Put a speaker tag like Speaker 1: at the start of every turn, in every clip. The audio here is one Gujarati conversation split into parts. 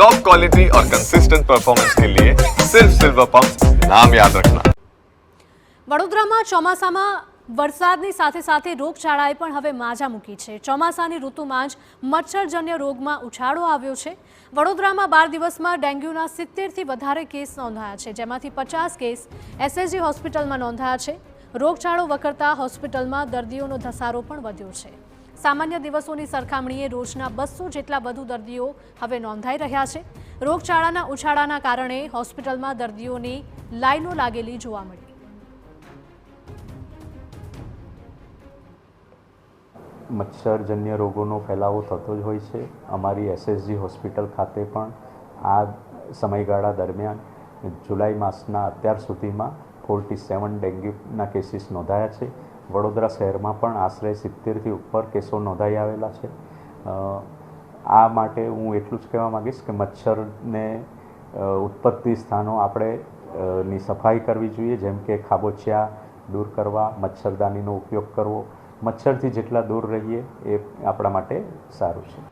Speaker 1: टॉप क्वालिटी और कंसिस्टेंट परफॉर्मेंस के लिए सिर्फ सिल्वर पंप नाम याद रखना।
Speaker 2: વડોદરામાં ચોમાસામાં વરસાદની સાથે સાથે રોગચાળાએ પણ હવે માજા મૂકી છે। ચોમાસાની ઋતુમાં જ મચ્છરજન્ય રોગમાં ઉછાળો આવ્યો છે। વડોદરામાં 12 દિવસમાં ડેન્ગ્યુના 70થી વધારે કેસ નોંધાયા છે, જેમાંથી 50 કેસ એસએસજી હોસ્પિટલમાં નોંધાયા છે। રોગચાળો વકરતા હોસ્પિટલમાં દર્દીઓનો ધસારો પણ વધ્યો છે। સામાન્ય દિવસોની સરખામણીએ રોજના 200 જેટલા વધુ દર્દીઓ હવે નોંધાઈ રહ્યા છે। રોગચાળાના ઉછાળાના કારણે હોસ્પિટલમાં દર્દીઓની લાઈનો લાગેલી જોવા મળી।
Speaker 3: મચ્છરજન્ય રોગોનો ફેલાવો થતો જ હોય છે। અમારી એસએસજી હોસ્પિટલ ખાતે પણ આ સમયગાળા દરમિયાન જુલાઈ માસના અત્યાર સુધીમાં 47 ડેન્ગ્યુના કેસીસ નોંધાયા છે। વડોદરા શહેરમાં પણ આશરે 70થી ઉપર કેસો નોંધાઈ આવેલા છે। આ માટે હું એટલું જ કહેવા માગીશ કે મચ્છરને ઉત્પત્તિ સ્થાનો આપણે ની સફાઈ કરવી જોઈએ, જેમ કે ખાબોચિયા દૂર કરવા, મચ્છરદાનીનો ઉપયોગ કરવો। મચ્છરથી જેટલા દૂર રહીએ એ આપણા માટે સારું છે।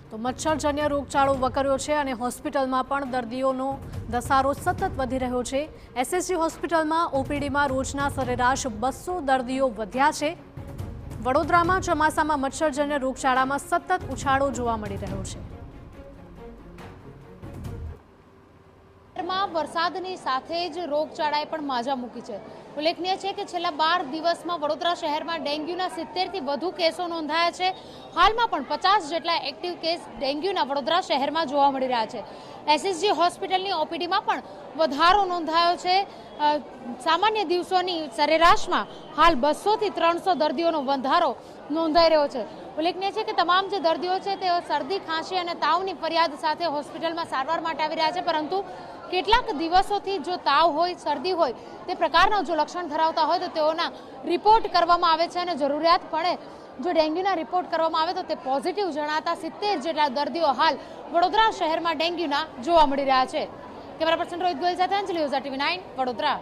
Speaker 2: તો મચ્છરજન્ય રોગચાળો વકર્યો છે અને હોસ્પિટલમાં પણ દર્દીઓનો ધસારો સતત વધી રહ્યો છે। એસએસજી હોસ્પિટલમાં ઓપીડીમાં રોજના સરેરાશ 200 દર્દીઓ વધ્યા છે। વડોદરામાં ચોમાસામાં મચ્છરજન્ય રોગચાળામાં સતત ઉછાળો જોવા મળી રહ્યો છે।
Speaker 4: વરસાદની સાથે જ રોગચાળાએ પણ માજા મૂકી છે। ઉલ્લેખનીય છે કે છેલ્લા 12 દિવસમાં વડોદરા શહેરમાં ડેન્ગ્યુના 70થી વધુ કેસો નોંધાયા છે। હાલમાં પણ 50 જેટલા એક્ટિવ કેસ ડેન્ગ્યુના વડોદરા શહેરમાં જોવા મળી રહ્યા છે। એસએસજી હોસ્પિટલની ઓપીડીમાં પણ વધારો નોંધાયો છે। સામાન્ય દિવસોની સરેરાશમાં હાલ 200થી 300 દર્દીઓનો વધારો નોંધાઈ રહ્યો છે। ઉલ્લેખનીય છે કે તમામ જે દર્દીઓ છે તેઓ શરદી, ખાંસી અને તાવની ફરિયાદ સાથે હોસ્પિટલમાં સારવાર માટે આવી રહ્યા છે, પરંતુ કેટલાક દિવસોથી જો તાવ હોય, શરદી હોય તે પ્રકારના જો લક્ષણ ધરાવતા હોય તો તેઓના રિપોર્ટ કરવામાં આવે છે અને જરૂરિયાત પડે જો ડેન્ગ્યુના રિપોર્ટ કરવામાં આવે તો તે પોઝિટિવ જણાતા 70 જેટલા દર્દીઓ હાલ વડોદરા શહેરમાં ડેન્ગ્યુના જોવા મળી રહ્યા છે। કેમેરા પર્સન રોહિત ગોયલ સાથે અંજલિ ઓઝા, TV9 વડોદરા।